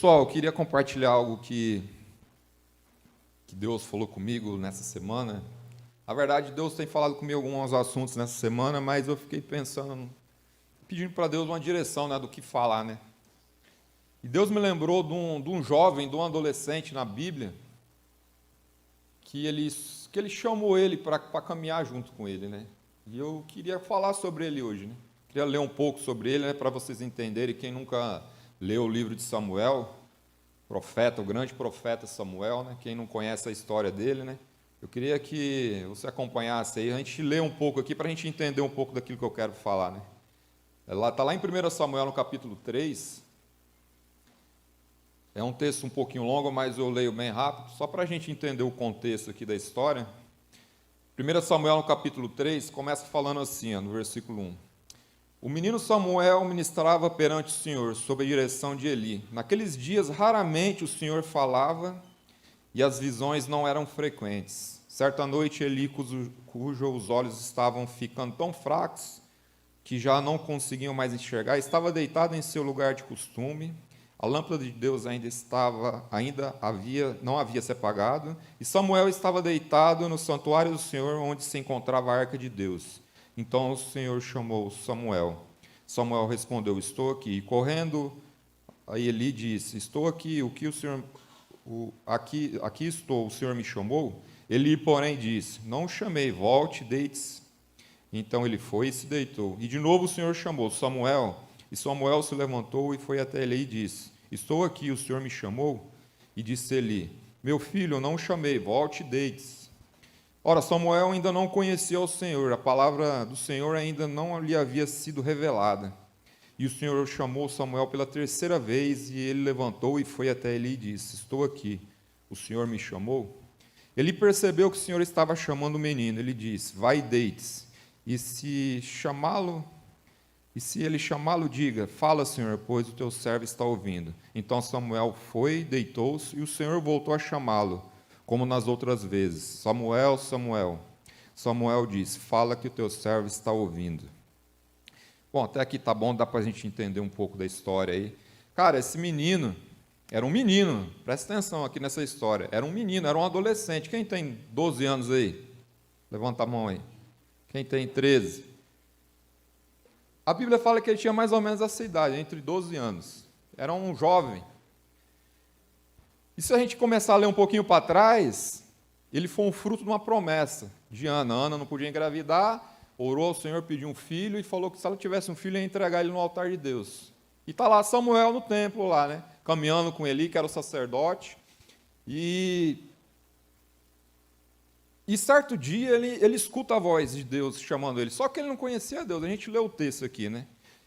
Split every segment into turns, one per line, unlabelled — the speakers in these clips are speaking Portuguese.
Pessoal, eu queria compartilhar algo que Deus falou comigo nessa semana. Na verdade, Deus tem falado comigo alguns assuntos nessa semana, mas eu fiquei pensando, pedindo para Deus uma direção, né, do que falar, né? E Deus me lembrou de um jovem, de um adolescente na Bíblia, que ele chamou ele para caminhar junto com ele, né? E eu queria falar sobre ele hoje, né? Queria ler um pouco sobre ele, né, para vocês entenderem. Quem nunca leu o livro de Samuel, profeta, o grande profeta Samuel, né? Quem não conhece a história dele, né? Eu queria que você acompanhasse aí, a gente lê um pouco aqui para a gente entender um pouco daquilo que eu quero falar, né? Está lá em 1 Samuel, no capítulo 3. É um texto um pouquinho longo, mas eu leio bem rápido, só para a gente entender o contexto aqui da história. 1 Samuel, no capítulo 3, começa falando assim, no versículo 1. O menino Samuel ministrava perante o Senhor, sob a direção de Eli. Naqueles dias, raramente o Senhor falava e as visões não eram frequentes. Certa noite, Eli, cujos olhos estavam ficando tão fracos que já não conseguiam mais enxergar, estava deitado em seu lugar de costume. A lâmpada de Deus não havia se apagado, e Samuel estava deitado no santuário do Senhor, onde se encontrava a arca de Deus. Então o Senhor chamou Samuel. Samuel respondeu: estou aqui. E correndo, aí Eli disse: estou aqui. Aqui estou. O Senhor me chamou? Eli, porém, disse: não o chamei. Volte, deite-se. Então ele foi e se deitou. E de novo o Senhor chamou: Samuel. E Samuel se levantou e foi até Eli e disse: estou aqui. O Senhor me chamou? E disse Eli: meu filho, eu não o chamei. Volte e deite-se. Ora, Samuel ainda não conhecia o Senhor, a palavra do Senhor ainda não lhe havia sido revelada. E o Senhor chamou Samuel pela terceira vez, e ele levantou e foi até Eli e disse: estou aqui, o Senhor me chamou? Ele percebeu que o Senhor estava chamando o menino. Ele disse: vai e deite-se. E se ele chamá-lo, diga: fala, Senhor, pois o teu servo está ouvindo. Então Samuel foi, deitou-se, e o Senhor voltou a chamá-lo, como nas outras vezes: Samuel, Samuel. Samuel disse: fala, que o teu servo está ouvindo. Bom, até aqui tá bom, dá para a gente entender um pouco da história aí. Cara, esse menino era um menino, presta atenção aqui nessa história. Era um menino, era um adolescente. Quem tem 12 anos aí? Levanta a mão aí. Quem tem 13? A Bíblia fala que ele tinha mais ou menos essa idade, entre 12 anos. Era um jovem. E se a gente começar a ler um pouquinho para trás, ele foi um fruto de uma promessa de Ana. Ana não podia engravidar, orou ao Senhor, pediu um filho e falou que se ela tivesse um filho, ia entregar ele no altar de Deus. E está lá Samuel no templo, lá, né? Caminhando com Eli, que era o sacerdote. E certo dia ele escuta a voz de Deus chamando ele, só que ele não conhecia Deus. A gente lê o texto aqui, né?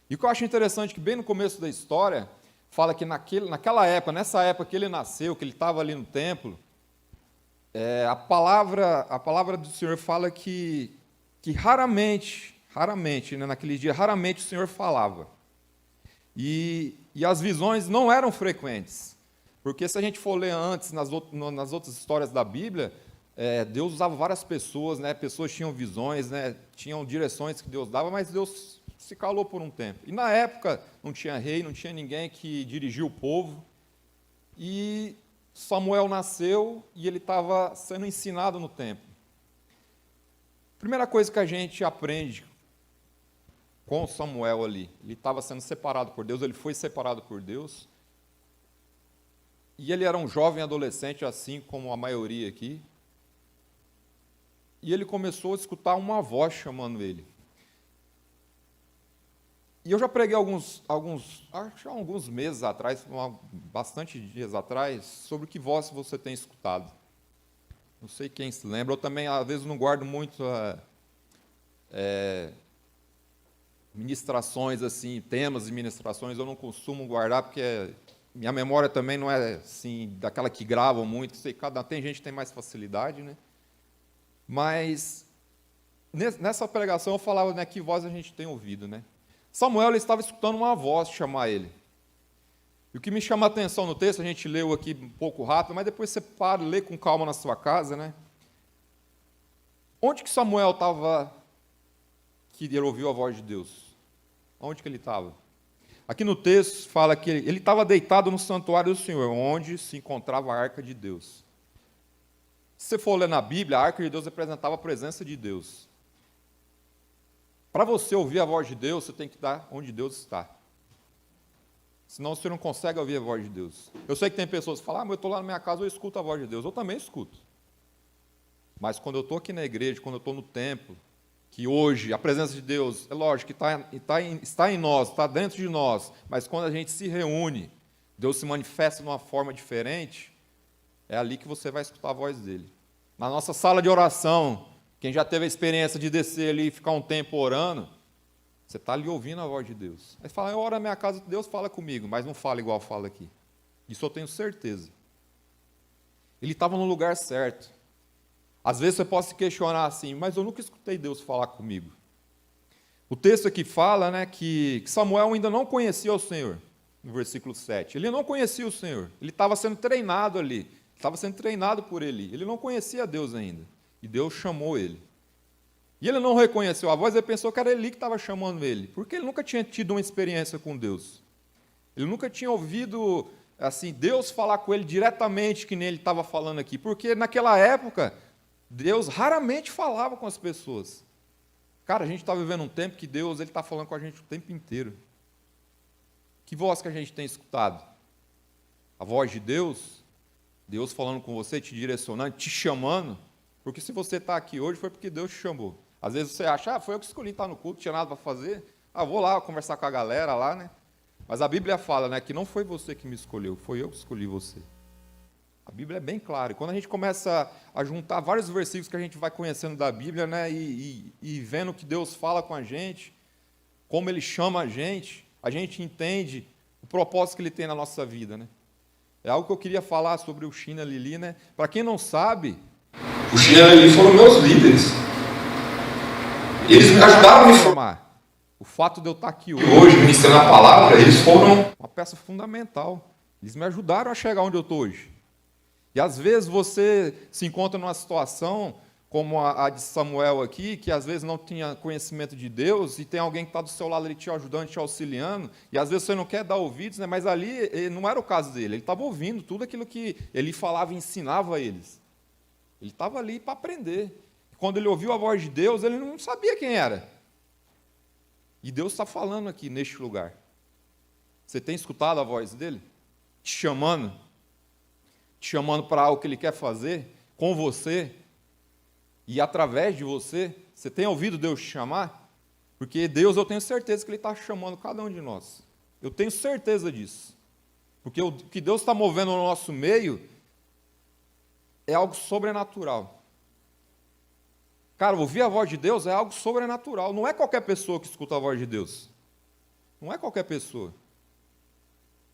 E o que eu acho interessante é que bem no começo da história, fala que naquela época, nessa época que ele nasceu, que ele estava ali no templo, a palavra do Senhor fala que raramente, né, naquele dia, raramente o Senhor falava. E as visões não eram frequentes, porque se a gente for ler antes, nas outras histórias da Bíblia, Deus usava várias pessoas, né? Pessoas tinham visões, né? Tinham direções que Deus dava, mas Deus se calou por um tempo. E na época não tinha rei, não tinha ninguém que dirigia o povo. E Samuel nasceu e ele estava sendo ensinado no templo. Primeira coisa que a gente aprende com Samuel ali, ele estava sendo separado por Deus, ele foi separado por Deus. E ele era um jovem adolescente, assim como a maioria aqui. E ele começou a escutar uma voz chamando ele. E eu já preguei alguns meses atrás, bastante dias atrás, sobre que voz você tem escutado. Não sei quem se lembra. Eu também, às vezes, não guardo muito ministrações, assim, temas de ministrações, eu não costumo guardar, porque minha memória também não é assim, daquela que gravam muito. Tem gente que tem mais facilidade, né? Mas nessa pregação eu falava, né, que voz a gente tem ouvido, né? Samuel ele estava escutando uma voz chamar ele. E o que me chama a atenção no texto, a gente leu aqui um pouco rápido, mas depois você para e lê com calma na sua casa, né? Onde que Samuel estava que ele ouviu a voz de Deus? Onde que ele estava? Aqui no texto fala que ele estava deitado no santuário do Senhor, onde se encontrava a arca de Deus. Se você for ler na Bíblia, a arca de Deus representava a presença de Deus. Para você ouvir a voz de Deus, você tem que estar onde Deus está. Senão você não consegue ouvir a voz de Deus. Eu sei que tem pessoas que falam, mas eu estou lá na minha casa, eu escuto a voz de Deus. Eu também escuto. Mas quando eu estou aqui na igreja, quando eu estou no templo, que hoje a presença de Deus, é lógico que está em nós, está dentro de nós, mas quando a gente se reúne, Deus se manifesta de uma forma diferente, é ali que você vai escutar a voz dele. Na nossa sala de oração, quem já teve a experiência de descer ali e ficar um tempo orando, você está ali ouvindo a voz de Deus. Aí fala, eu oro na minha casa, Deus fala comigo, mas não fala igual fala aqui. Isso eu tenho certeza. Ele estava no lugar certo. Às vezes você pode se questionar assim, mas eu nunca escutei Deus falar comigo. O texto aqui fala, né, que Samuel ainda não conhecia o Senhor, no versículo 7. Ele não conhecia o Senhor, ele estava sendo treinado ali, estava sendo treinado por Eli. Ele não conhecia Deus ainda, e Deus chamou ele. E ele não reconheceu a voz, ele pensou que era Eli que estava chamando ele, porque ele nunca tinha tido uma experiência com Deus. Ele nunca tinha ouvido assim, Deus falar com ele diretamente, que nem ele estava falando aqui, porque naquela época, Deus raramente falava com as pessoas. Cara, a gente está vivendo um tempo que Deus está falando com a gente o tempo inteiro. Que voz que a gente tem escutado? A voz de Deus? Deus falando com você, te direcionando, te chamando? Porque se você está aqui hoje, foi porque Deus te chamou. Às vezes você acha, foi eu que escolhi estar no culto, não tinha nada para fazer. Vou lá conversar com a galera lá, né? Mas a Bíblia fala, né, que não foi você que me escolheu, foi eu que escolhi você. A Bíblia é bem clara. E quando a gente começa a juntar vários versículos que a gente vai conhecendo da Bíblia, né, e vendo que Deus fala com a gente, como Ele chama a gente entende o propósito que Ele tem na nossa vida. Né? É algo que eu queria falar sobre o China e a Lili. Né? Para quem não sabe,
o China e a Lili foram meus líderes. Eles me ajudaram a me formar.
O fato de eu estar aqui
Hoje, ministrando a palavra, eles foram
uma peça fundamental. Eles me ajudaram a chegar onde eu estou hoje. E às vezes você se encontra numa situação como a de Samuel aqui, que às vezes não tinha conhecimento de Deus, e tem alguém que está do seu lado ali te ajudando, te auxiliando, e às vezes você não quer dar ouvidos, né? Mas ali não era o caso dele, ele estava ouvindo tudo aquilo que ele falava e ensinava a eles. Ele estava ali para aprender. Quando ele ouviu a voz de Deus, ele não sabia quem era. E Deus está falando aqui neste lugar. Você tem escutado a voz dele? Te chamando para algo que Ele quer fazer com você e através de você. Você tem ouvido Deus te chamar? Porque Deus, eu tenho certeza que Ele está chamando cada um de nós. Eu tenho certeza disso. Porque o que Deus está movendo no nosso meio é algo sobrenatural. Cara, ouvir a voz de Deus é algo sobrenatural. Não é qualquer pessoa que escuta a voz de Deus. Não é qualquer pessoa.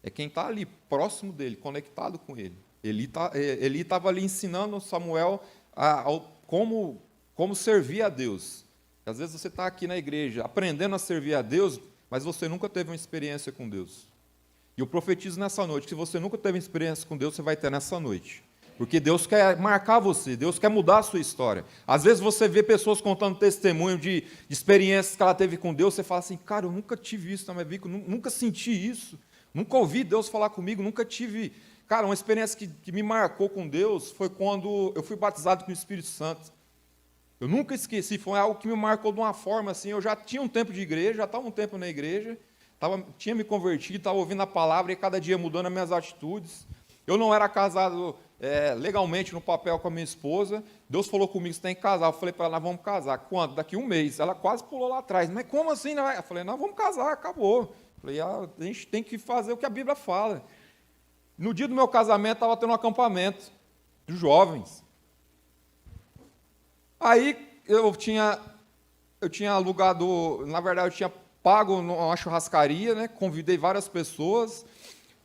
É quem está ali, próximo dele, conectado com ele. Eli estava ali ensinando Samuel como servir a Deus. Às vezes você está aqui na igreja aprendendo a servir a Deus, mas você nunca teve uma experiência com Deus. E eu profetizo nessa noite, que se você nunca teve uma experiência com Deus, você vai ter nessa noite. Porque Deus quer marcar você, Deus quer mudar a sua história. Às vezes você vê pessoas contando testemunho de experiências que ela teve com Deus, você fala assim, cara, eu nunca tive isso na minha vida, nunca senti isso, nunca ouvi Deus falar comigo, nunca tive... Cara, uma experiência que me marcou com Deus foi quando eu fui batizado com o Espírito Santo. Eu nunca esqueci, foi algo que me marcou de uma forma assim, eu já tinha um tempo de igreja, já estava um tempo na igreja, tinha me convertido, estava ouvindo a palavra e cada dia mudando as minhas atitudes. Eu não era casado legalmente no papel com a minha esposa, Deus falou comigo, você tem que casar. Eu falei para ela, nós vamos casar. Quando? Daqui um mês. Ela quase pulou lá atrás, mas como assim? Eu falei, nós vamos casar, acabou. Eu falei, a gente tem que fazer o que a Bíblia fala. No dia do meu casamento, estava tendo um acampamento de jovens. Aí eu tinha alugado, na verdade, eu tinha pago uma churrascaria, né? Convidei várias pessoas.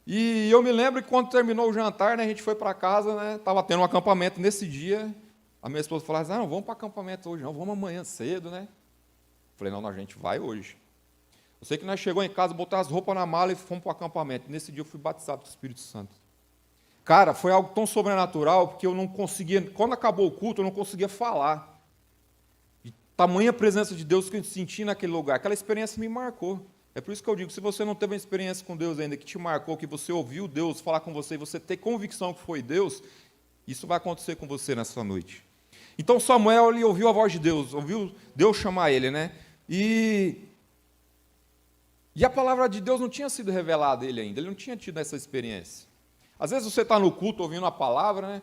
E eu me lembro que quando terminou o jantar, né, a gente foi para casa, né? Estava tendo um acampamento nesse dia. A minha esposa falou assim, não vamos para acampamento hoje, não, vamos amanhã cedo, né? Eu falei, não, a gente vai hoje. Eu sei que nós chegamos em casa, botamos as roupas na mala e fomos para o acampamento. Nesse dia eu fui batizado com o Espírito Santo. Cara, foi algo tão sobrenatural, porque eu não conseguia, quando acabou o culto, eu não conseguia falar. De tamanha presença de Deus que eu senti naquele lugar. Aquela experiência me marcou. É por isso que eu digo, se você não teve uma experiência com Deus ainda, que te marcou, que você ouviu Deus falar com você, e você ter convicção que foi Deus, isso vai acontecer com você nessa noite. Então Samuel, ele ouviu a voz de Deus, ouviu Deus chamar ele, né? E a palavra de Deus não tinha sido revelada a ele ainda, ele não tinha tido essa experiência. Às vezes você está no culto ouvindo a palavra, né?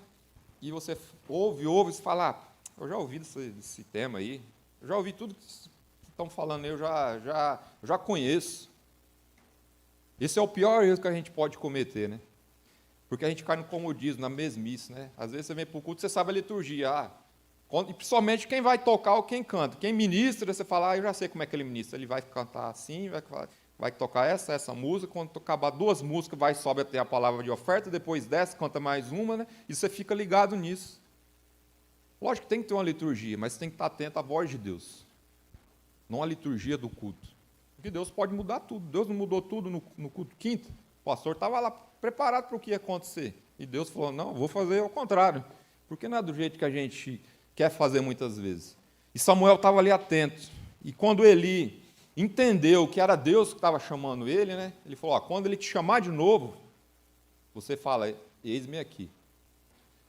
E você ouve, e fala, eu já ouvi desse tema aí, eu já ouvi tudo que estão falando, eu já conheço. Esse é o pior erro que a gente pode cometer, né? Porque a gente cai no comodismo, na mesmice, né? Às vezes você vem para o culto, você sabe a liturgia, e principalmente quem vai tocar ou quem canta. Quem ministra, você fala, eu já sei como é que ele ministra, ele vai cantar assim, vai tocar essa música, quando acabar 2 músicas, sobe até a palavra de oferta, depois desce, canta mais uma, né? E você fica ligado nisso. Lógico que tem que ter uma liturgia, mas tem que estar atento à voz de Deus, não à liturgia do culto. Porque Deus pode mudar tudo. Deus não mudou tudo no culto quinto. O pastor estava lá preparado para o que ia acontecer. E Deus falou, não, vou fazer ao contrário. Porque não é do jeito que a gente quer fazer muitas vezes. E Samuel estava ali atento. E quando Eli entendeu que era Deus que estava chamando ele, né? Ele falou, quando ele te chamar de novo, você fala, eis-me aqui.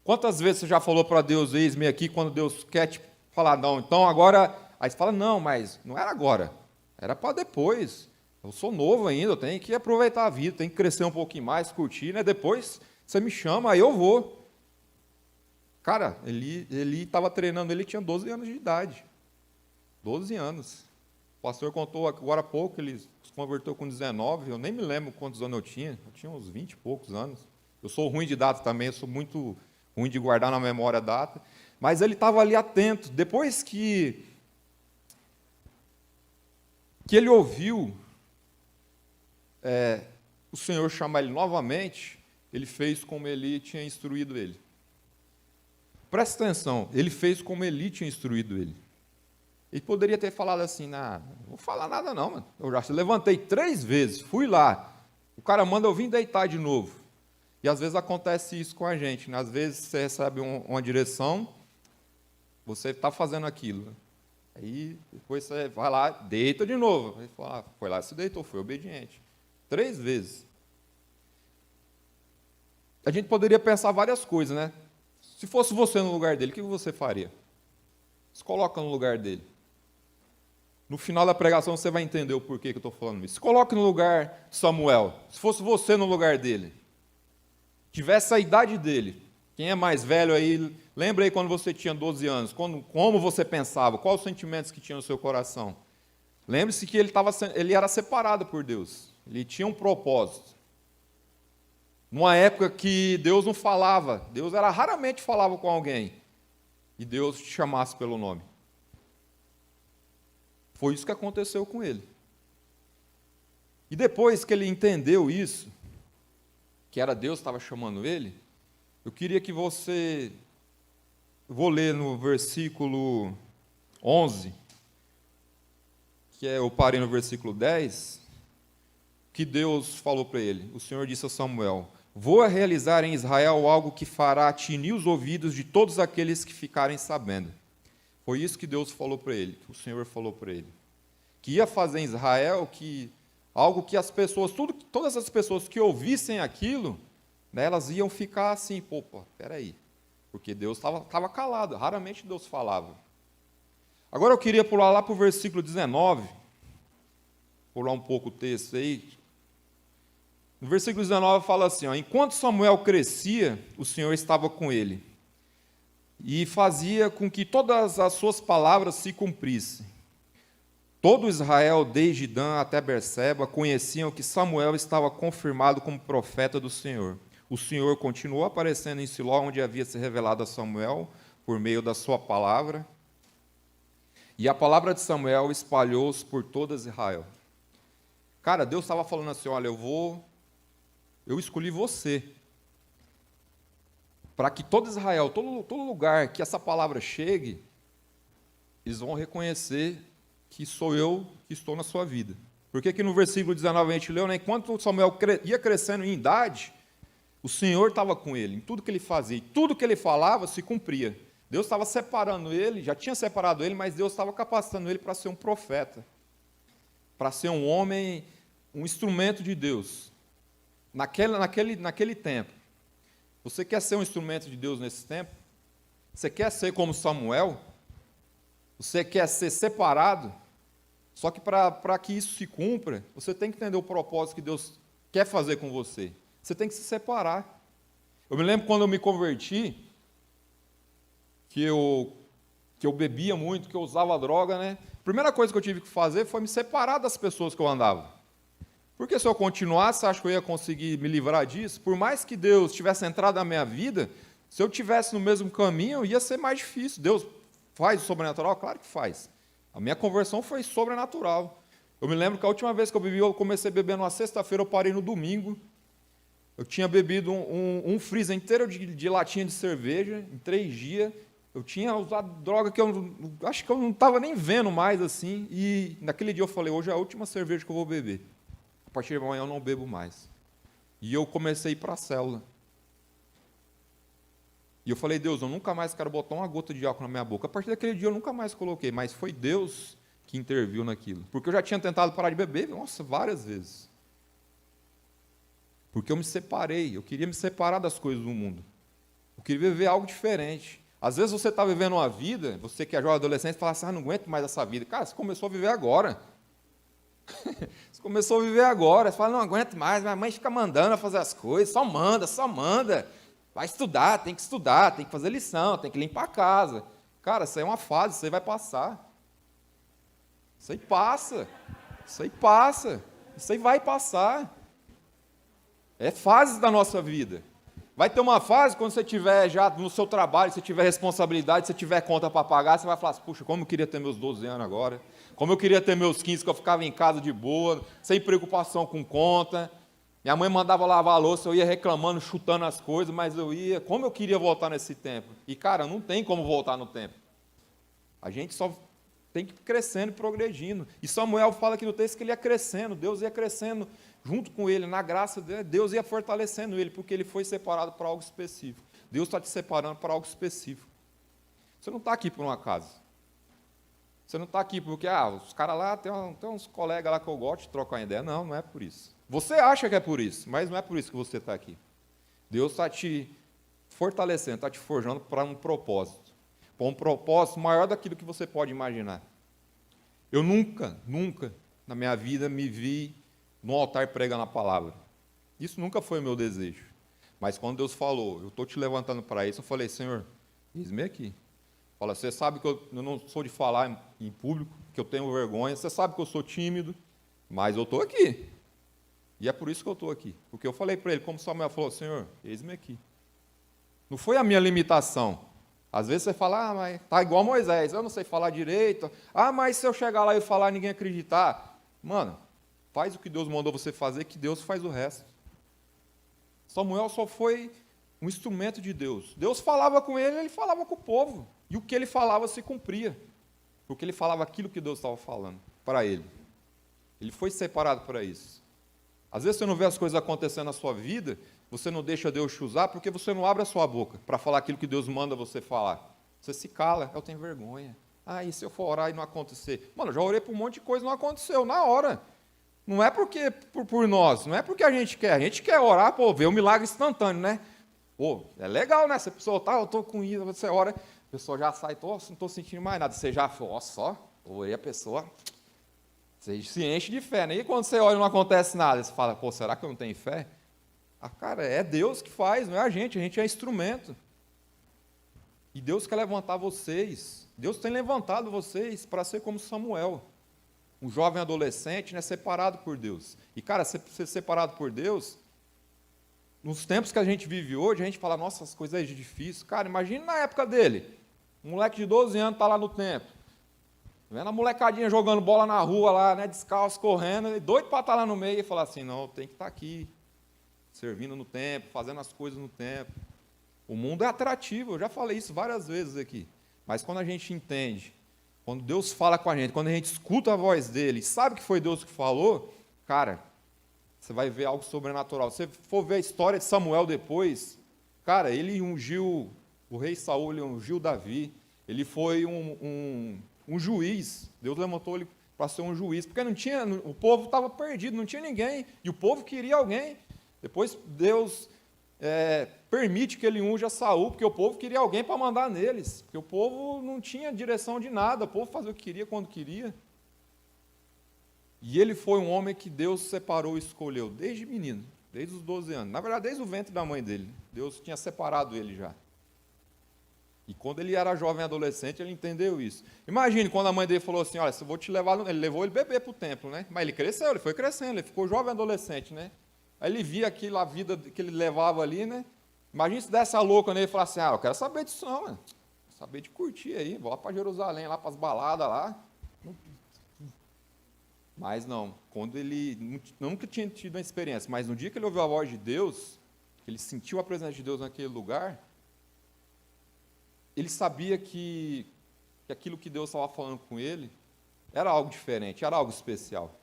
Quantas vezes você já falou para Deus, eis-me aqui, quando Deus quer te falar, não, então agora... Aí você fala, não, mas não era agora, era para depois. Eu sou novo ainda, eu tenho que aproveitar a vida, tenho que crescer um pouquinho mais, curtir, né? Depois você me chama, aí eu vou. Cara, ele estava treinando, ele tinha 12 anos de idade. 12 anos. O pastor contou agora há pouco, ele se converteu com 19, eu nem me lembro quantos anos eu tinha uns 20 e poucos anos. Eu sou ruim de data também, eu sou muito ruim de guardar na memória a data. Mas ele estava ali atento. Depois que ele ouviu o Senhor chamar ele novamente, ele fez como Eli tinha instruído ele. Presta atenção, ele fez como Eli tinha instruído ele. Ele poderia ter falado assim, não vou falar nada não, mano. Eu já levantei 3 vezes, fui lá, o cara manda eu vir deitar de novo. E às vezes acontece isso com a gente, né? Às vezes você recebe uma direção, você está fazendo aquilo, né? Aí depois você vai lá, deita de novo. Aí fala, foi lá, se deitou, foi obediente. 3 vezes. A gente poderia pensar várias coisas, né? Se fosse você no lugar dele, o que você faria? Se coloca no lugar dele. No final da pregação você vai entender o porquê que eu estou falando isso. Se coloque no lugar de Samuel. Se fosse você no lugar dele, tivesse a idade dele, quem é mais velho aí, lembra aí quando você tinha 12 anos, como você pensava, quais os sentimentos que tinha no seu coração. Lembre-se que ele era separado por Deus, ele tinha um propósito. Numa época que Deus não falava, Deus raramente falava com alguém, e Deus te chamasse pelo nome. Foi isso que aconteceu com ele. E depois que ele entendeu isso, que era Deus que estava chamando ele, eu queria que você... Eu vou ler no versículo 11, eu parei no versículo 10, que Deus falou para ele. O Senhor disse a Samuel, vou realizar em Israel algo que fará tinir os ouvidos de todos aqueles que ficarem sabendo. Foi isso que Deus falou para ele, que o Senhor falou para ele. Que ia fazer em Israel algo que as pessoas, todas as pessoas que ouvissem aquilo, né, elas iam ficar assim, peraí. Porque Deus estava calado, raramente Deus falava. Agora eu queria pular lá para o versículo 19, pular um pouco o texto aí. No versículo 19 fala assim, enquanto Samuel crescia, o Senhor estava com ele, e fazia com que todas as suas palavras se cumprissem. Todo Israel, desde Dan até Berseba, conheciam que Samuel estava confirmado como profeta do Senhor. O Senhor continuou aparecendo em Siló, onde havia se revelado a Samuel, por meio da sua palavra. E a palavra de Samuel espalhou-se por todo Israel. Cara, Deus estava falando assim, olha, eu escolhi você, para que todo Israel, todo lugar que essa palavra chegue, eles vão reconhecer que sou eu que estou na sua vida. Porque aqui no versículo 19 a gente leu, né, enquanto Samuel ia crescendo em idade, o Senhor estava com ele, em tudo que ele fazia, e tudo que ele falava se cumpria. Deus estava separando ele, já tinha separado ele, mas Deus estava capacitando ele para ser um profeta. para ser um homem, um instrumento de Deus. Naquele tempo. Você quer ser um instrumento de Deus nesse tempo? Você quer ser como Samuel? Você quer ser separado? Só que para que isso se cumpra, você tem que entender o propósito que Deus quer fazer com você. Você tem que se separar. Eu me lembro quando eu me converti, que eu bebia muito, que eu usava droga, né? A primeira coisa que eu tive que fazer foi me separar das pessoas que eu andava. Porque se eu continuasse, acho que eu ia conseguir me livrar disso. Por mais que Deus tivesse entrado na minha vida, se eu tivesse no mesmo caminho, ia ser mais difícil. Deus faz o sobrenatural? Claro que faz. A minha conversão foi sobrenatural. Eu me lembro que a última vez que eu bebi, eu comecei a beber numa sexta-feira, eu parei no domingo. Eu tinha bebido um freezer inteiro de latinha de cerveja em 3 dias. Eu tinha usado droga que eu acho que eu não estava nem vendo mais assim. E naquele dia eu falei, hoje é a última cerveja que eu vou beber. A partir de amanhã eu não bebo mais. E eu comecei a ir para a célula. E eu falei, Deus, eu nunca mais quero botar uma gota de álcool na minha boca. A partir daquele dia eu nunca mais coloquei, mas foi Deus que interviu naquilo. Porque eu já tinha tentado parar de beber, nossa, várias vezes. Porque eu me separei, eu queria me separar das coisas do mundo. Eu queria viver algo diferente. Às vezes você está vivendo uma vida, você que é jovem adolescente, fala assim, não aguento mais essa vida. Cara, você começou a viver agora. Você começou a viver agora, você fala, não aguento mais, minha mãe fica mandando a fazer as coisas, só manda. Vai estudar, tem que fazer lição, tem que limpar a casa. Cara, isso aí é uma fase, isso aí vai passar. Isso aí passa, isso aí vai passar. É fases da nossa vida. Vai ter uma fase quando você estiver já no seu trabalho, você tiver responsabilidade, você tiver conta para pagar, você vai falar assim, puxa, como eu queria ter meus 12 anos agora, como eu queria ter meus 15, que eu ficava em casa de boa, sem preocupação com conta. Minha mãe mandava lavar a louça, eu ia reclamando, chutando as coisas, mas como eu queria voltar nesse tempo. E, cara, não tem como voltar no tempo. A gente só tem que ir crescendo e progredindo. E Samuel fala aqui no texto que ele ia crescendo, Deus ia crescendo junto com ele, na graça dele, Deus ia fortalecendo ele, porque ele foi separado para algo específico. Deus está te separando para algo específico. Você não está aqui por um acaso. Você não está aqui porque, os caras lá, tem uns colegas lá que eu gosto de trocar ideia. Não, não é por isso. Você acha que é por isso, mas não é por isso que você está aqui. Deus está te fortalecendo, está te forjando para um propósito. Para um propósito maior daquilo que você pode imaginar. Eu nunca, na minha vida, me vi no altar pregando a palavra. Isso nunca foi o meu desejo. Mas quando Deus falou, eu estou te levantando para isso, eu falei, Senhor, eis-me aqui. Fala, você sabe que eu não sou de falar em público, que eu tenho vergonha, você sabe que eu sou tímido, mas eu estou aqui. E é por isso que eu estou aqui. Porque eu falei para ele, como Samuel falou, Senhor, eis-me aqui. Não foi a minha limitação. Às vezes você fala, mas está igual Moisés, eu não sei falar direito. Mas se eu chegar lá e falar, ninguém acreditar. Mano, faz o que Deus mandou você fazer, que Deus faz o resto. Samuel só foi um instrumento de Deus. Deus falava com ele, ele falava com o povo. E o que ele falava se cumpria. Porque ele falava aquilo que Deus estava falando para ele. Ele foi separado para isso. Às vezes você não vê as coisas acontecendo na sua vida, você não deixa Deus te usar, porque você não abre a sua boca para falar aquilo que Deus manda você falar. Você se cala, eu tenho vergonha. E se eu for orar e não acontecer? Mano, eu já orei por um monte de coisa e não aconteceu, na hora. Não é porque por nós, não é porque a gente quer orar, ver um milagre instantâneo, né? É legal, né? Se a pessoa eu estou com isso, você ora, a pessoa já sai, não estou sentindo mais nada. Você já, orei a pessoa, você se enche de fé, né? E quando você olha e não acontece nada, você fala, será que eu não tenho fé? Cara, é Deus que faz, não é a gente é instrumento. E Deus quer levantar vocês, Deus tem levantado vocês para ser como Samuel. Um jovem adolescente, né, separado por Deus. E, cara, ser separado por Deus, nos tempos que a gente vive hoje, a gente fala, nossa, as coisas é difíceis. Cara, imagina na época dele. Um moleque de 12 anos está lá no templo. Vendo a molecadinha jogando bola na rua lá, né, descalço, correndo, doido para estar lá no meio e falar assim, não, tem que estar aqui, servindo no templo, fazendo as coisas no templo. O mundo é atrativo, eu já falei isso várias vezes aqui. Mas quando a gente entende, quando Deus fala com a gente, quando a gente escuta a voz dele, sabe que foi Deus que falou, cara, você vai ver algo sobrenatural. Se você for ver a história de Samuel depois, cara, ele ungiu, o rei Saul, ele ungiu Davi, ele foi um juiz, Deus levantou ele para ser um juiz, porque o povo estava perdido, não tinha ninguém, e o povo queria alguém. Depois Deus permite que ele unja Saul, porque o povo queria alguém para mandar neles, porque o povo não tinha direção de nada, o povo fazia o que queria, quando queria. E ele foi um homem que Deus separou e escolheu, desde menino, desde os 12 anos. Na verdade, desde o ventre da mãe dele. Deus tinha separado ele já. E quando ele era jovem adolescente, ele entendeu isso. Imagine quando a mãe dele falou assim, olha, eu vou te levar, ele levou ele bebê para o templo, né? Mas ele cresceu, ele foi crescendo, ele ficou jovem adolescente, né? Aí ele via aquilo, a vida que ele levava ali, né? Imagina se desse a louca nele e falasse assim, eu quero saber disso não, mano. Quero saber de curtir aí, vou lá para Jerusalém, lá para as baladas lá. Mas não, quando ele nunca tinha tido uma experiência, mas no dia que ele ouviu a voz de Deus, que ele sentiu a presença de Deus naquele lugar, ele sabia que aquilo que Deus estava falando com ele era algo diferente, era algo especial.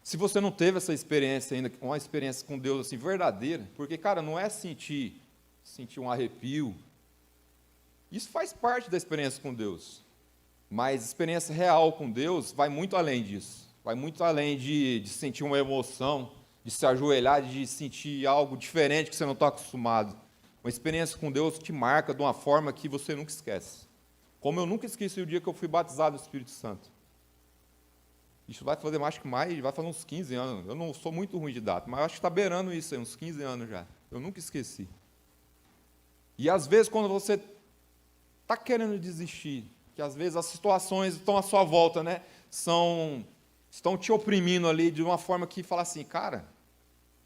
Se você não teve essa experiência ainda, uma experiência com Deus assim verdadeira, porque, cara, não é sentir um arrepio, isso faz parte da experiência com Deus. Mas experiência real com Deus vai muito além disso. Vai muito além de sentir uma emoção, de se ajoelhar, de sentir algo diferente que você não está acostumado. Uma experiência com Deus te marca de uma forma que você nunca esquece. Como eu nunca esqueci o dia que eu fui batizado no Espírito Santo. Isso vai fazer vai fazer uns 15 anos. Eu não sou muito ruim de data, mas acho que está beirando isso aí, uns 15 anos já. Eu nunca esqueci. E às vezes quando você está querendo desistir, que às vezes as situações estão à sua volta, né? Estão te oprimindo ali de uma forma que fala assim, cara,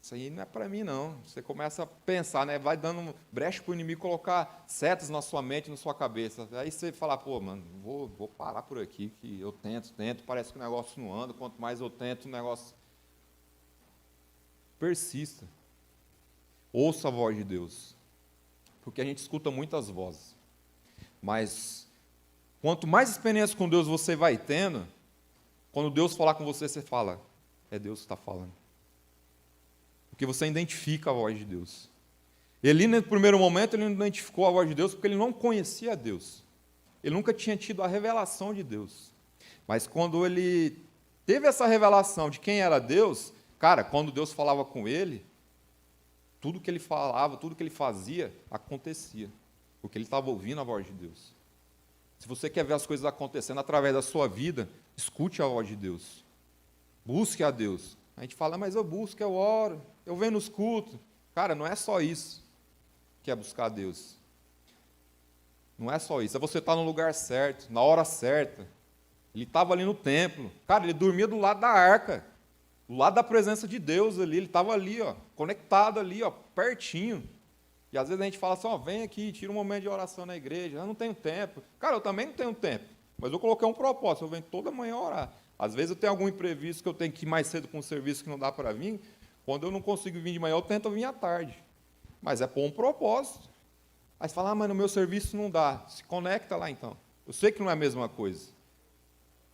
isso aí não é para mim não. Você começa a pensar, né? Vai dando brecha para o inimigo colocar setas na sua mente, na sua cabeça. Aí você fala, pô, mano, vou parar por aqui, que eu tento, parece que o negócio não anda, quanto mais eu tento, o negócio... Persista. Ouça a voz de Deus. Porque a gente escuta muitas vozes. Mas quanto mais experiência com Deus você vai tendo, quando Deus falar com você, você fala, é Deus que está falando. Porque você identifica a voz de Deus. Ele, no primeiro momento, ele não identificou a voz de Deus porque ele não conhecia Deus. Ele nunca tinha tido a revelação de Deus. Mas quando ele teve essa revelação de quem era Deus, cara, quando Deus falava com ele, tudo que ele falava, tudo que ele fazia, acontecia. Porque ele estava ouvindo a voz de Deus. Se você quer ver as coisas acontecendo através da sua vida, escute a voz de Deus. Busque a Deus. A gente fala, mas eu busco, eu oro, eu venho nos cultos. Cara, não é só isso que é buscar a Deus. Não é só isso. É você estar no lugar certo, na hora certa. Ele estava ali no templo. Cara, ele dormia do lado da arca, do lado da presença de Deus ali. Ele estava ali, ó, conectado ali, ó, pertinho. E às vezes a gente fala assim, ó, vem aqui, tira um momento de oração na igreja. Eu não tenho tempo. Cara, eu também não tenho tempo. Mas eu coloquei um propósito, eu venho toda manhã orar. Às vezes eu tenho algum imprevisto que eu tenho que ir mais cedo com um serviço que não dá para vir. Quando eu não consigo vir de manhã, eu tento vir à tarde. Mas é por um propósito. Aí você fala, mas no meu serviço não dá. Se conecta lá então. Eu sei que não é a mesma coisa.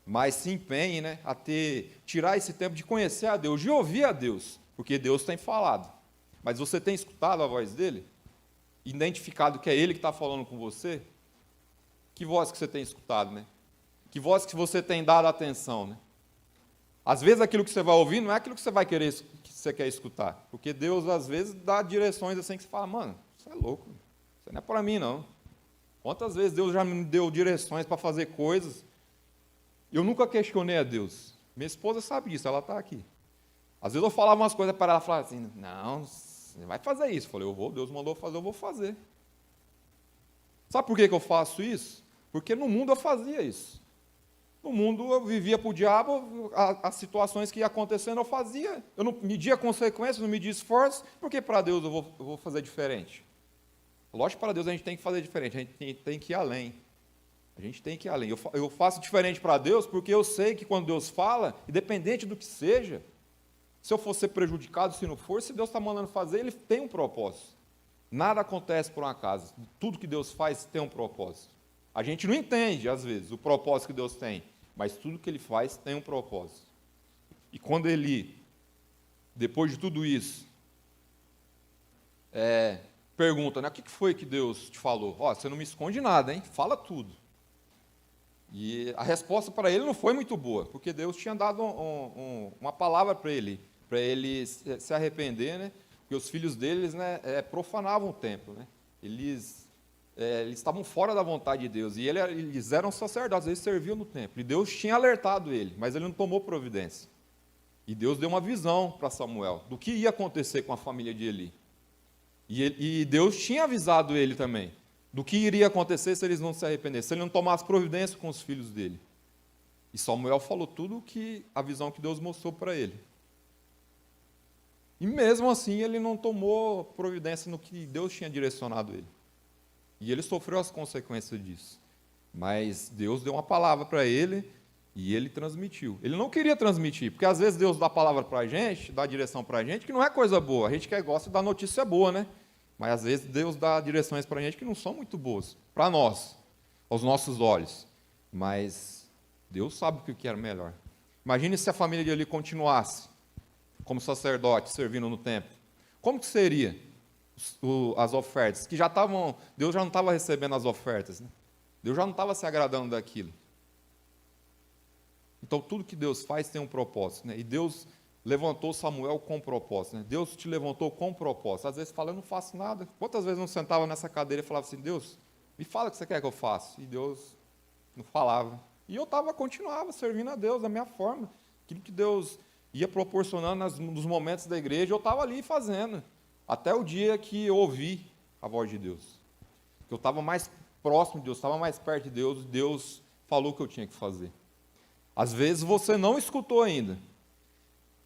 Mas se empenhe, né, a tirar esse tempo de conhecer a Deus, de ouvir a Deus. Porque Deus tem falado. Mas você tem escutado a voz dele? Identificado que é ele que está falando com você? Que voz que você tem escutado, né? Que voz que você tem dado atenção, né? Às vezes aquilo que você vai ouvir não é aquilo que você vai querer, que você quer escutar. Porque Deus, às vezes, dá direções assim que você fala, mano, isso é louco, isso não é para mim, não. Quantas vezes Deus já me deu direções para fazer coisas, eu nunca questionei a Deus. Minha esposa sabe disso, ela está aqui. Às vezes eu falava umas coisas para ela, falava assim, não, você vai fazer isso. Eu falei, eu vou, Deus mandou fazer, eu vou fazer. Sabe por que eu faço isso? Porque no mundo eu fazia isso. No mundo eu vivia para o diabo, as situações que iam acontecendo eu fazia. Eu não media consequências, não media esforço, porque para Deus eu vou fazer diferente. Lógico que para Deus a gente tem que fazer diferente, a gente tem que ir além. A gente tem que ir além. Eu faço diferente para Deus porque eu sei que quando Deus fala, independente do que seja, se eu for ser prejudicado, se não for, se Deus está mandando fazer, Ele tem um propósito. Nada acontece por um acaso. Tudo que Deus faz tem um propósito. A gente não entende, às vezes, o propósito que Deus tem, mas tudo que Ele faz tem um propósito. E quando Ele, depois de tudo isso, pergunta, né, o que foi que Deus te falou? Ó, você não me esconde nada, hein? Fala tudo. E a resposta para ele não foi muito boa, porque Deus tinha dado uma palavra para ele se arrepender, né? Porque os filhos deles, né, profanavam o templo, né? Eles estavam fora da vontade de Deus, e eles eram sacerdotes, eles serviam no templo, e Deus tinha alertado ele, mas ele não tomou providência. E Deus deu uma visão para Samuel do que ia acontecer com a família de Eli. E Deus tinha avisado ele também do que iria acontecer se eles não se arrependessem, se ele não tomasse providência com os filhos dele. E Samuel falou tudo a visão que Deus mostrou para ele. E mesmo assim ele não tomou providência no que Deus tinha direcionado ele. E ele sofreu as consequências disso. Mas Deus deu uma palavra para ele e ele transmitiu. Ele não queria transmitir, porque às vezes Deus dá a palavra para a gente, dá a direção para a gente, que não é coisa boa. A gente gosta de dar notícia boa, né? Mas às vezes Deus dá direções para a gente que não são muito boas, para nós, aos nossos olhos. Mas Deus sabe o que era melhor. Imagine se a família de Eli continuasse como sacerdote, servindo no templo. Como que seria as ofertas? Que Deus já não estava recebendo as ofertas, né? Deus já não estava se agradando daquilo. Então tudo que Deus faz tem um propósito, né? E Deus levantou Samuel com propósito, né? Deus te levantou com propósito. Às vezes fala, eu não faço nada. Quantas vezes não sentava nessa cadeira e falava assim, Deus, me fala o que você quer que eu faça? E Deus não falava. E eu continuava servindo a Deus da minha forma. Aquilo que Deus ia proporcionando nos momentos da igreja, eu estava ali fazendo. Até o dia que eu ouvi a voz de Deus. Que eu estava mais próximo de Deus, estava mais perto de Deus, Deus falou o que eu tinha que fazer. Às vezes você não escutou ainda.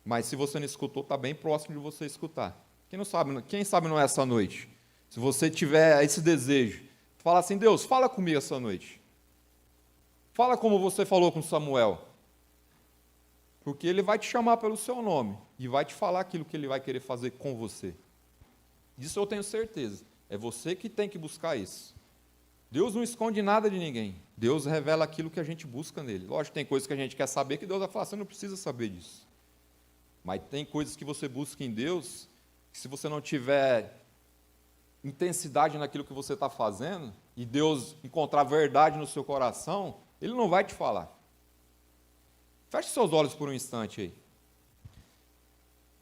Mas se você não escutou, está bem próximo de você escutar. Quem sabe não é essa noite? Se você tiver esse desejo, fala assim, Deus, fala comigo essa noite. Fala como você falou com Samuel. Porque ele vai te chamar pelo seu nome e vai te falar aquilo que ele vai querer fazer com você. Disso eu tenho certeza. É você que tem que buscar isso. Deus não esconde nada de ninguém. Deus revela aquilo que a gente busca nele. Lógico, tem coisas que a gente quer saber que Deus vai falar, você não precisa saber disso. Mas tem coisas que você busca em Deus, que se você não tiver intensidade naquilo que você está fazendo, e Deus encontrar verdade no seu coração, Ele não vai te falar. Feche seus olhos por um instante aí.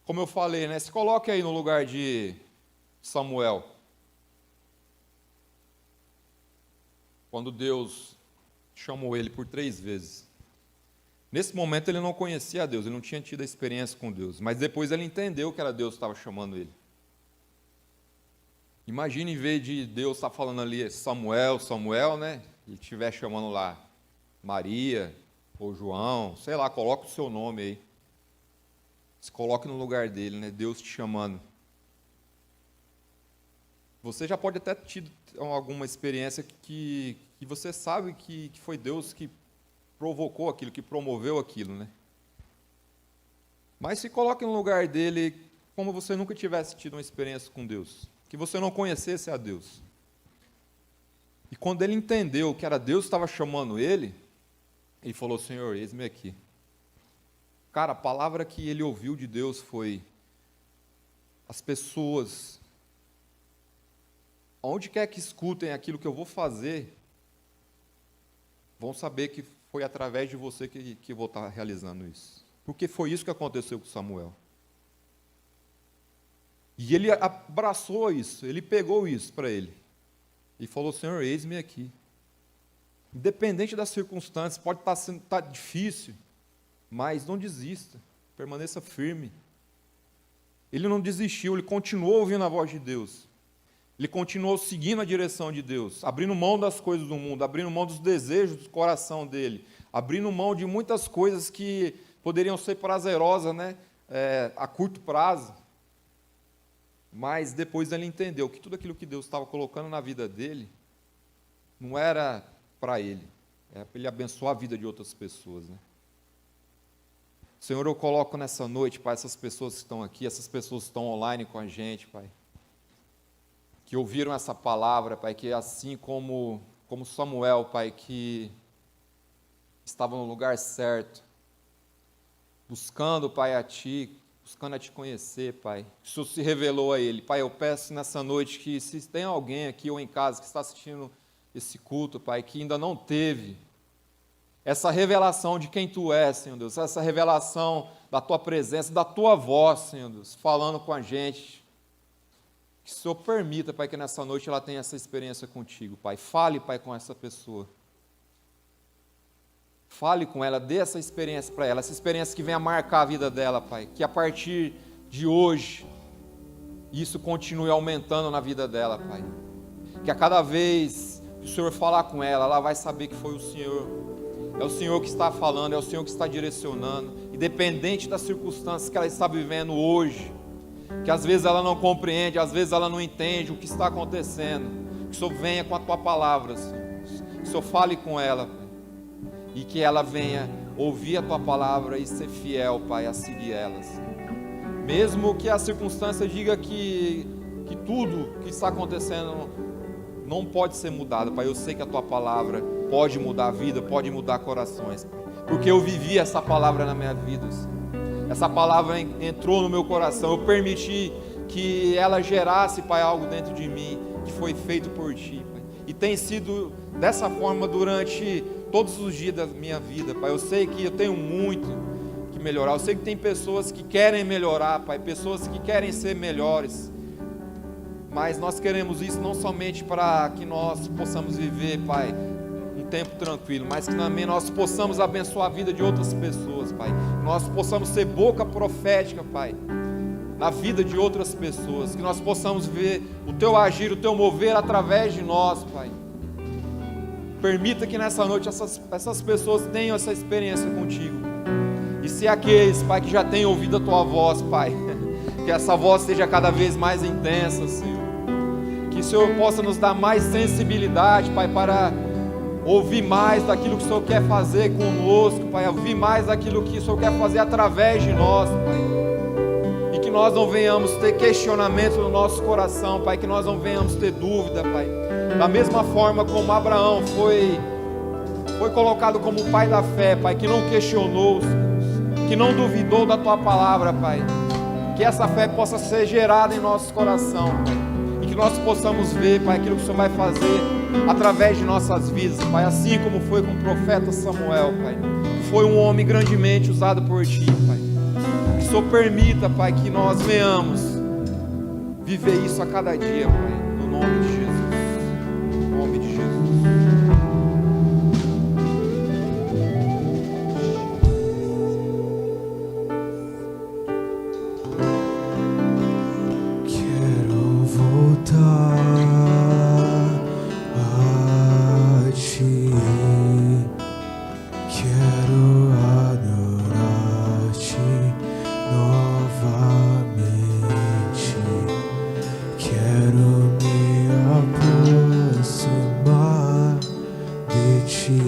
Como eu falei, né? Se coloque aí no lugar de Samuel. Quando Deus chamou ele por 3 vezes. Nesse momento ele não conhecia a Deus, ele não tinha tido a experiência com Deus, mas depois ele entendeu que era Deus que estava chamando ele. Imagine, em vez de Deus estar falando ali Samuel, Samuel, né? E estiver chamando lá Maria ou João, sei lá, coloca o seu nome aí. Se coloque no lugar dele, né? Deus te chamando. Você já pode até ter tido alguma experiência que você sabe que foi Deus que provocou aquilo, que promoveu aquilo, né? Mas se coloque no lugar dele como você nunca tivesse tido uma experiência com Deus, que você não conhecesse a Deus. E quando ele entendeu que era Deus que estava chamando ele falou, Senhor, eis-me aqui. Cara, a palavra que ele ouviu de Deus foi, as pessoas, onde quer que escutem aquilo que eu vou fazer, vão saber que foi através de você que eu vou estar realizando isso. Porque foi isso que aconteceu com Samuel. E ele abraçou isso, ele pegou isso para ele. E falou, Senhor, eis-me aqui. Independente das circunstâncias, pode estar difícil, mas não desista, permaneça firme. Ele não desistiu, ele continuou ouvindo a voz de Deus. Ele continuou seguindo a direção de Deus, abrindo mão das coisas do mundo, abrindo mão dos desejos do coração dele, abrindo mão de muitas coisas que poderiam ser prazerosas, né, a curto prazo. Mas depois ele entendeu que tudo aquilo que Deus estava colocando na vida dele não era para ele, era para ele abençoar a vida de outras pessoas, né? Senhor, eu coloco nessa noite, Pai, essas pessoas que estão aqui, essas pessoas que estão online com a gente, Pai, que ouviram essa palavra, Pai, que assim como Samuel, Pai, que estava no lugar certo, buscando, Pai, a Ti, buscando a Te conhecer, Pai, que o Senhor se revelou a ele. Pai, eu peço nessa noite que se tem alguém aqui ou em casa que está assistindo esse culto, Pai, que ainda não teve essa revelação de quem Tu és, Senhor Deus, essa revelação da Tua presença, da Tua voz, Senhor Deus, falando com a gente. Que o Senhor permita, Pai, que nessa noite ela tenha essa experiência contigo, Pai. Fale, Pai, com essa pessoa. Fale com ela, dê essa experiência para ela, essa experiência que venha marcar a vida dela, Pai. Que a partir de hoje, isso continue aumentando na vida dela, Pai. Que a cada vez que o Senhor falar com ela, ela vai saber que foi o Senhor. É o Senhor que está falando, é o Senhor que está direcionando. Independente das circunstâncias que ela está vivendo hoje, que às vezes ela não compreende, às vezes ela não entende o que está acontecendo. Que o Senhor venha com a Tua palavra, Senhor. Que o Senhor fale com ela, Pai. E que ela venha ouvir a Tua palavra e ser fiel, Pai, a seguir elas. Mesmo que a circunstância diga que tudo que está acontecendo não pode ser mudado, Pai. Eu sei que a Tua palavra pode mudar a vida, pode mudar corações, Pai. Porque eu vivi essa palavra na minha vida, Senhor. Essa palavra entrou no meu coração. Eu permiti que ela gerasse, Pai, algo dentro de mim que foi feito por Ti, Pai. E tem sido dessa forma durante todos os dias da minha vida, Pai. Eu sei que eu tenho muito que melhorar. Eu sei que tem pessoas que querem melhorar, Pai. Pessoas que querem ser melhores. Mas nós queremos isso não somente para que nós possamos viver, Pai, um tempo tranquilo, mas que também nós possamos abençoar a vida de outras pessoas, Pai. Que nós possamos ser boca profética, Pai, na vida de outras pessoas. Que nós possamos ver o Teu agir, o Teu mover através de nós, Pai. Permita que nessa noite essas pessoas tenham essa experiência contigo. E se aqueles, Pai, que já têm ouvido a Tua voz, Pai, que essa voz seja cada vez mais intensa, Senhor. Que o Senhor possa nos dar mais sensibilidade, Pai, para ouvir mais daquilo que o Senhor quer fazer conosco, Pai. Ouvir mais daquilo que o Senhor quer fazer através de nós, Pai. E que nós não venhamos ter questionamento no nosso coração, Pai. Que nós não venhamos ter dúvida, Pai. Da mesma forma como Abraão foi colocado como o pai da fé, Pai, que não questionou, que não duvidou da Tua palavra, Pai. Que essa fé possa ser gerada em nosso coração, Pai. E que nós possamos ver, Pai, aquilo que o Senhor vai fazer através de nossas vidas, Pai. Assim como foi com o profeta Samuel, Pai. Que foi um homem grandemente usado por Ti, Pai. Que o Senhor permita, Pai, que nós venhamos viver isso a cada dia, Pai. No nome de Jesus. No nome de Jesus.
Quero voltar a Ti. Quero adorar-Te novamente. Quero me aproximar de Ti.